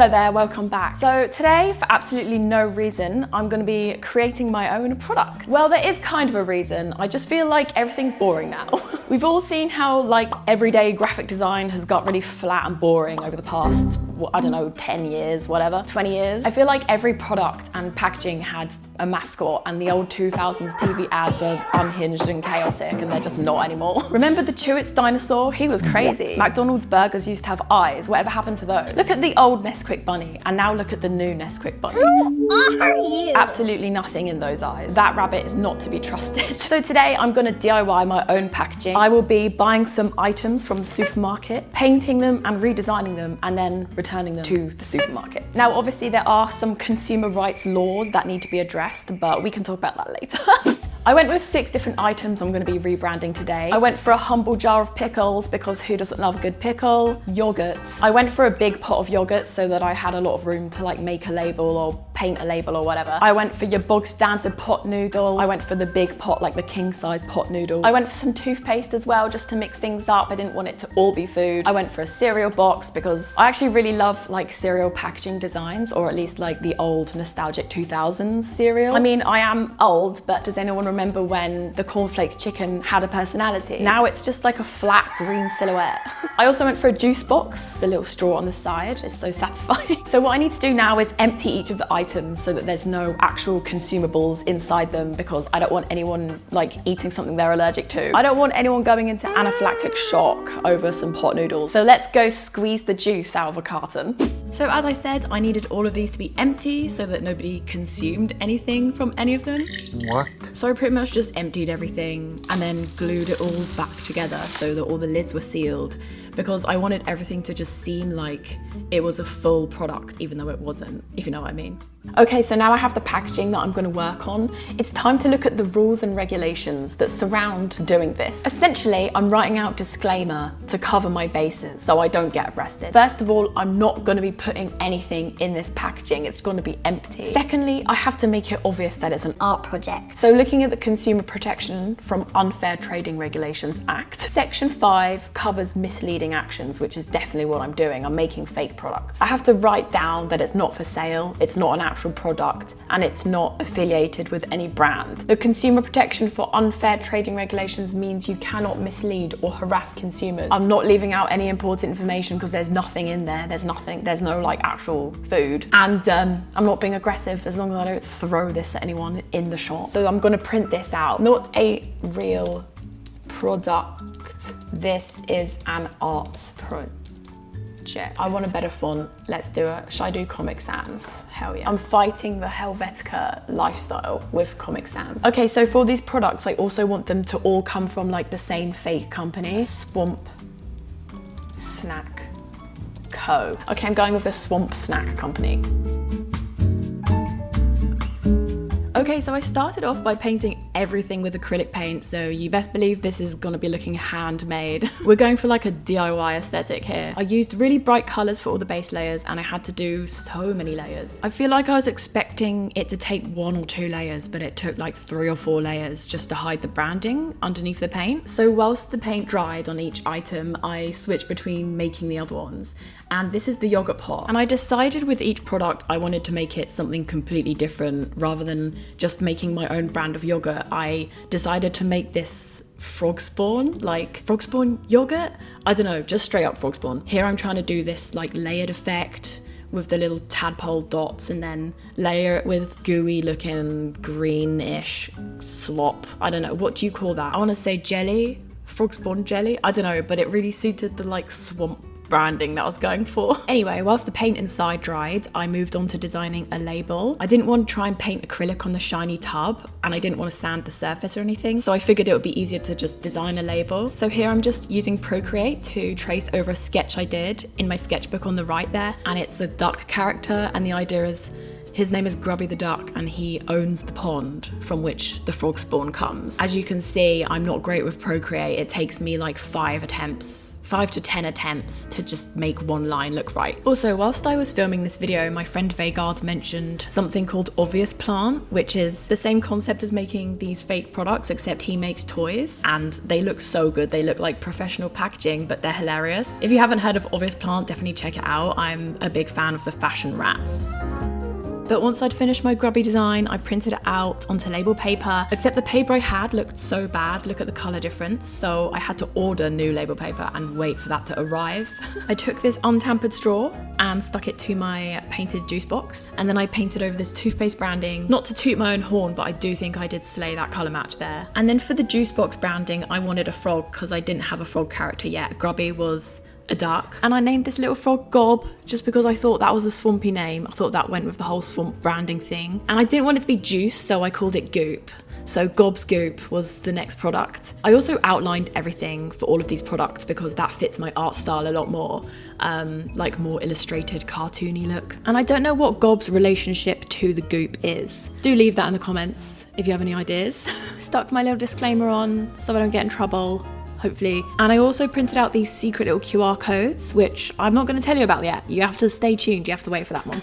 Hello there, welcome back. So today, for absolutely no reason, I'm going to be creating my own product. Well, there is kind of a reason. I just feel like everything's boring now. We've all seen how like everyday graphic design has got really flat and boring over the past, I don't know, 10 years, whatever, 20 years. I feel like every product and packaging had a mascot, and the old 2000s TV ads were unhinged and chaotic, and they're just not anymore. Remember the Chewits dinosaur? He was crazy. McDonald's burgers used to have eyes. Whatever happened to those? Look at the old Nesquik bunny, and now look at the new Nesquik bunny. Who are you? Absolutely nothing in those eyes. That rabbit is not to be trusted. So today I'm gonna DIY my own packaging. I will be buying some items from the supermarket, painting them and redesigning them, and then returning them to the supermarket. Now, obviously there are some consumer rights laws that need to be addressed, but we can talk about that later. I went with 6 different items I'm going to be rebranding today. I went for a humble jar of pickles, because who doesn't love a good pickle? Yogurt. I went for a big pot of yogurt so that I had a lot of room to like make a label or paint a label or whatever. I went for your bog standard pot noodle. I went for the big pot, like the king size pot noodle. I went for some toothpaste as well, just to mix things up. I didn't want it to all be food. I went for a cereal box because I actually really love like cereal packaging designs, or at least like the old nostalgic 2000s cereal. I mean, I am old, but does anyone remember when the cornflakes chicken had a personality? Now it's just like a flat green silhouette. I also went for a juice box, the little straw on the side. It's so satisfying. So what I need to do now is empty each of the items so that there's no actual consumables inside them, because I don't want anyone like eating something they're allergic to. I don't want anyone going into anaphylactic shock over some pot noodles. So let's go squeeze the juice out of a carton. So as I said, I needed all of these to be empty so that nobody consumed anything from any of them. What? So I pretty much just emptied everything and then glued it all back together so that all the lids were sealed, because I wanted everything to just seem like it was a full product, even though it wasn't, if you know what I mean. Okay, so now I have the packaging that I'm going to work on. It's time to look at the rules and regulations that surround doing this. Essentially, I'm writing out disclaimer to cover my bases so I don't get arrested. First of all, I'm not going to be putting anything in this packaging. It's going to be empty. Secondly, I have to make it obvious that it's an art project. So looking at the Consumer Protection from Unfair Trading Regulations Act, Section 5 covers misleading actions, which is definitely what I'm doing. I'm making fake products. I have to write down that it's not for sale, it's not an actual product, and it's not affiliated with any brand. The Consumer Protection for Unfair Trading Regulations means you cannot mislead or harass consumers. I'm not leaving out any important information because there's nothing in there. There's no like actual food. And I'm not being aggressive as long as I don't throw this at anyone in the shop. So I'm gonna print this out. Not a real product. This is an art project. I want a better font. Let's do it. Should I do Comic Sans? Hell yeah. I'm fighting the Helvetica lifestyle with Comic Sans. Okay, so for these products, I also want them to all come from like the same fake company. Swamp Snack Co. Okay, I'm going with the Swamp Snack Company. Okay, so I started off by painting everything with acrylic paint, so you best believe this is gonna be looking handmade. We're going for like a DIY aesthetic here. I used really bright colors for all the base layers, and I had to do so many layers. I feel like I was expecting it to take 1 or 2 layers, but it took like 3 or 4 layers just to hide the branding underneath the paint. So whilst the paint dried on each item, I switched between making the other ones. And this is the yogurt pot. And I decided with each product I wanted to make it something completely different. Rather than just making my own brand of yogurt, I decided to make this frog spawn, like frog spawn yogurt? I don't know, just straight up frog spawn. Here I'm trying to do this like layered effect with the little tadpole dots, and then layer it with gooey looking greenish slop. I don't know, what do you call that? I want to say jelly, frog spawn jelly. I don't know, but it really suited the like swamp branding that I was going for. Anyway, whilst the paint inside dried, I moved on to designing a label. I didn't want to try and paint acrylic on the shiny tub, and I didn't want to sand the surface or anything, so I figured it would be easier to just design a label. So here I'm just using Procreate to trace over a sketch I did in my sketchbook on the right there, and it's a duck character, and the idea is his name is Grubby the Duck, and he owns the pond from which the frog spawn comes. As you can see, I'm not great with Procreate. It takes me like 5 attempts 5 to 10 attempts to just make one line look right. Also, whilst I was filming this video, my friend Vegard mentioned something called Obvious Plant, which is the same concept as making these fake products, except he makes toys, and they look so good. They look like professional packaging, but they're hilarious. If you haven't heard of Obvious Plant, definitely check it out. I'm a big fan of the fashion rats. But once I'd finished my grubby design, I printed it out onto label paper, except the paper I had looked so bad. Look at the color difference. So I had to order new label paper and wait for that to arrive. I took this untampered straw and stuck it to my painted juice box. And then I painted over this toothpaste branding, not to toot my own horn, but I do think I did slay that color match there. And then for the juice box branding, I wanted a frog because I didn't have a frog character yet. Grubby was a duck, and I named this little frog Gob just because I thought that was a swampy name. I thought that went with the whole swamp branding thing, and I didn't want it to be juice, so I called it Goop. So Gob's Goop was the next product. I also outlined everything for all of these products because that fits my art style a lot more, like more illustrated, cartoony look. And I don't know what Gob's relationship to the Goop is. Do leave that in the comments if you have any ideas. Stuck my little disclaimer on so I don't get in trouble, hopefully. And I also printed out these secret little QR codes, which I'm not going to tell you about yet. You have to stay tuned, you have to wait for that one.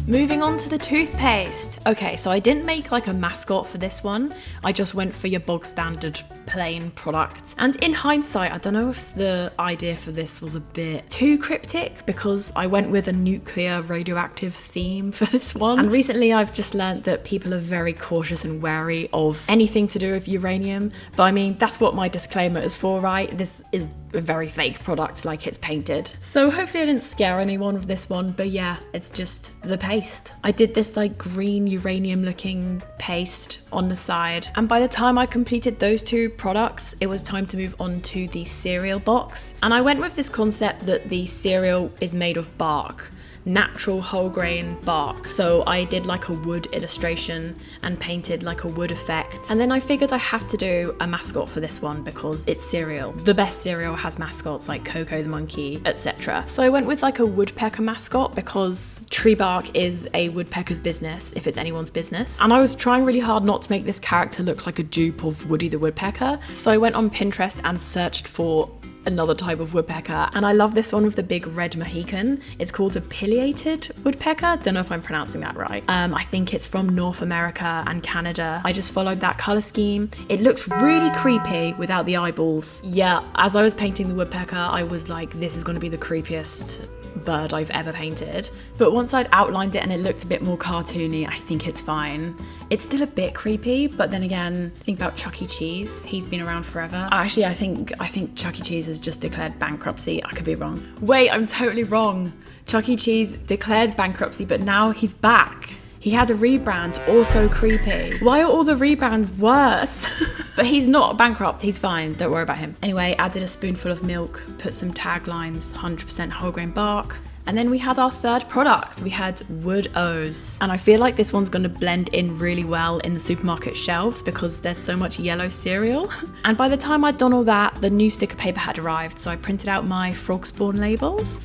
Moving on to the toothpaste. Okay, so I didn't make like a mascot for this one. I just went for your bog standard plain product. And in hindsight, I don't know if the idea for this was a bit too cryptic because I went with a nuclear radioactive theme for this one. And recently I've just learned that people are very cautious and wary of anything to do with uranium. But I mean, that's what my disclaimer is for, right? This is a very fake product, like it's painted. So hopefully I didn't scare anyone with this one, but yeah, it's just the paste. I did this like green uranium looking paste on the side, and by the time I completed those two products, it was time to move on to the cereal box. And I went with this concept that the cereal is made of bark, natural whole grain bark. So I did like a wood illustration and painted like a wood effect. And then I figured I have to do a mascot for this one because it's cereal. The best cereal has mascots like Coco the monkey, etc. So I went with like a woodpecker mascot because tree bark is a woodpecker's business, if it's anyone's business. And I was trying really hard not to make this character look like a dupe of Woody the Woodpecker. So I went on Pinterest and searched for another type of woodpecker, and I love this one with the big red Mohican. It's called a pileated woodpecker. Don't know if I'm pronouncing that right. I think it's from North America and Canada. I just followed that color scheme. It looks really creepy without the eyeballs. Yeah, as I was painting the woodpecker, I was like, this is going to be the creepiest bird I've ever painted. But once I'd outlined it and it looked a bit more cartoony, I think it's fine. It's still a bit creepy, but then again, think about Chuck E. Cheese. He's been around forever. Actually, I think Chuck E. Cheese has just declared bankruptcy. I could be wrong. Wait, I'm totally wrong. Chuck E. Cheese declared bankruptcy, but now he's back. He had a rebrand, also creepy. Why are all the rebrands worse? But he's not bankrupt, he's fine, don't worry about him. Anyway, added a spoonful of milk, put some taglines, 100% whole grain bark. And then we had our third product. We had Wood O's. And I feel like this one's gonna blend in really well in the supermarket shelves because there's so much yellow cereal. And by the time I'd done all that, the new sticker paper had arrived. So I printed out my frog spawn labels.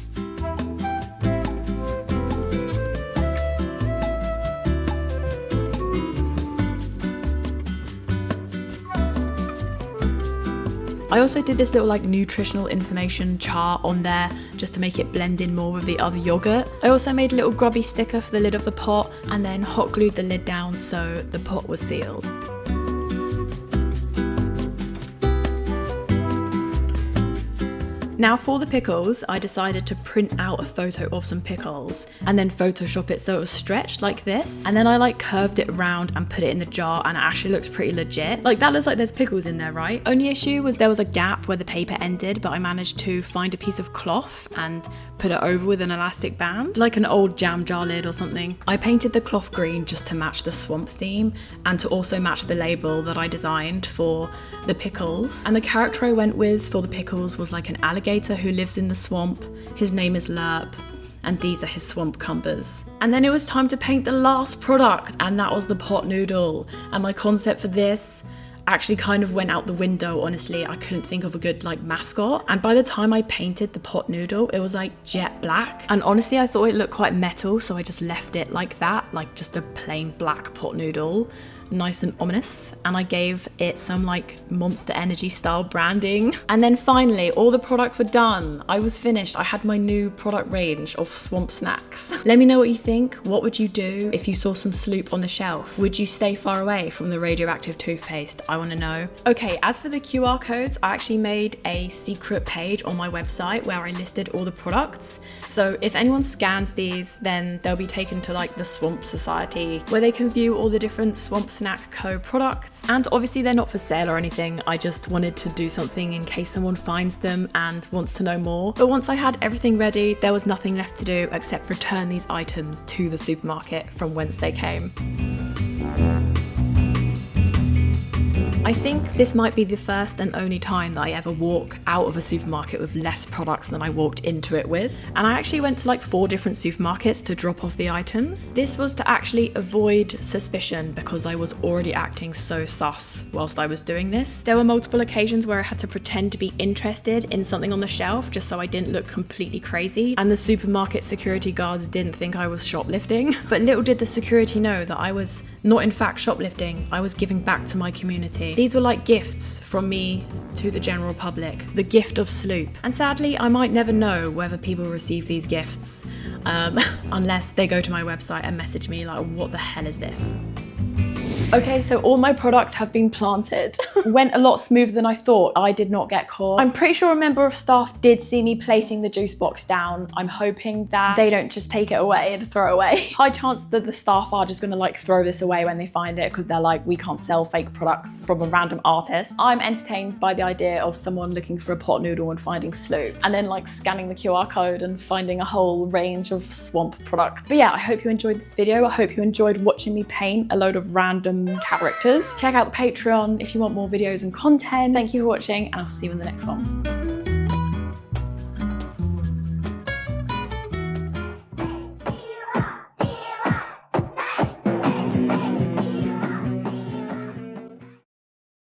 I also did this little like nutritional information chart on there just to make it blend in more with the other yogurt. I also made a little grubby sticker for the lid of the pot and then hot glued the lid down so the pot was sealed. Now for the pickles, I decided to print out a photo of some pickles and then Photoshop it so it was stretched like this. And then I like curved it around and put it in the jar and it actually looks pretty legit. Like that looks like there's pickles in there, right? Only issue was there was a gap where the paper ended, but I managed to find a piece of cloth and put it over with an elastic band, like an old jam jar lid or something. I painted the cloth green just to match the swamp theme and to also match the label that I designed for the pickles. And the character I went with for the pickles was like an alligator who lives in the swamp. His name is Lerp, and these are his swamp cumbers. And then it was time to paint the last product, and that was the pot noodle. And my concept for this actually kind of went out the window, honestly. I couldn't think of a good like mascot. And by the time I painted the pot noodle, it was like jet black. And honestly, I thought it looked quite metal, so I just left it like that, like just a plain black pot noodle. nice and ominous, and I gave it some like Monster Energy style branding. And then finally, all the products were done. I was finished. I had my new product range of swamp snacks. Let me know what you think. What would you do if you saw some Sloop on the shelf? Would you stay far away from the radioactive toothpaste? I want to know. Okay, as for the QR codes, I actually made a secret page on my website where I listed all the products. So if anyone scans these, then they'll be taken to like the Swamp Society, where they can view all the different Swamp Snack Co products. And obviously they're not for sale or anything. I just wanted to do something in case someone finds them and wants to know more. But once I had everything ready, there was nothing left to do except return these items to the supermarket from whence they came. I think this might be the first and only time that I ever walk out of a supermarket with less products than I walked into it with. And I actually went to like 4 different supermarkets to drop off the items. This was to actually avoid suspicion because I was already acting so sus whilst I was doing this. There were multiple occasions where I had to pretend to be interested in something on the shelf just so I didn't look completely crazy. And the supermarket security guards didn't think I was shoplifting. But little did the security know that I was not in fact shoplifting, I was giving back to my community. These were like gifts from me to the general public, the gift of Sloop. And sadly, I might never know whether people receive these gifts unless they go to my website and message me like, what the hell is this? Okay, so all my products have been planted. Went a lot smoother than I thought. I did not get caught. I'm pretty sure a member of staff did see me placing the juice box down. I'm hoping that they don't just take it away and throw it away. High chance that the staff are just gonna like throw this away when they find it because they're like, we can't sell fake products from a random artist. I'm entertained by the idea of someone looking for a pot noodle and finding Sloop, and then like scanning the QR code and finding a whole range of swamp products. But yeah, I hope you enjoyed this video. I hope you enjoyed watching me paint a load of random characters. Check out the Patreon if you want more videos and content. Thank you for watching, and I'll see you in the next one.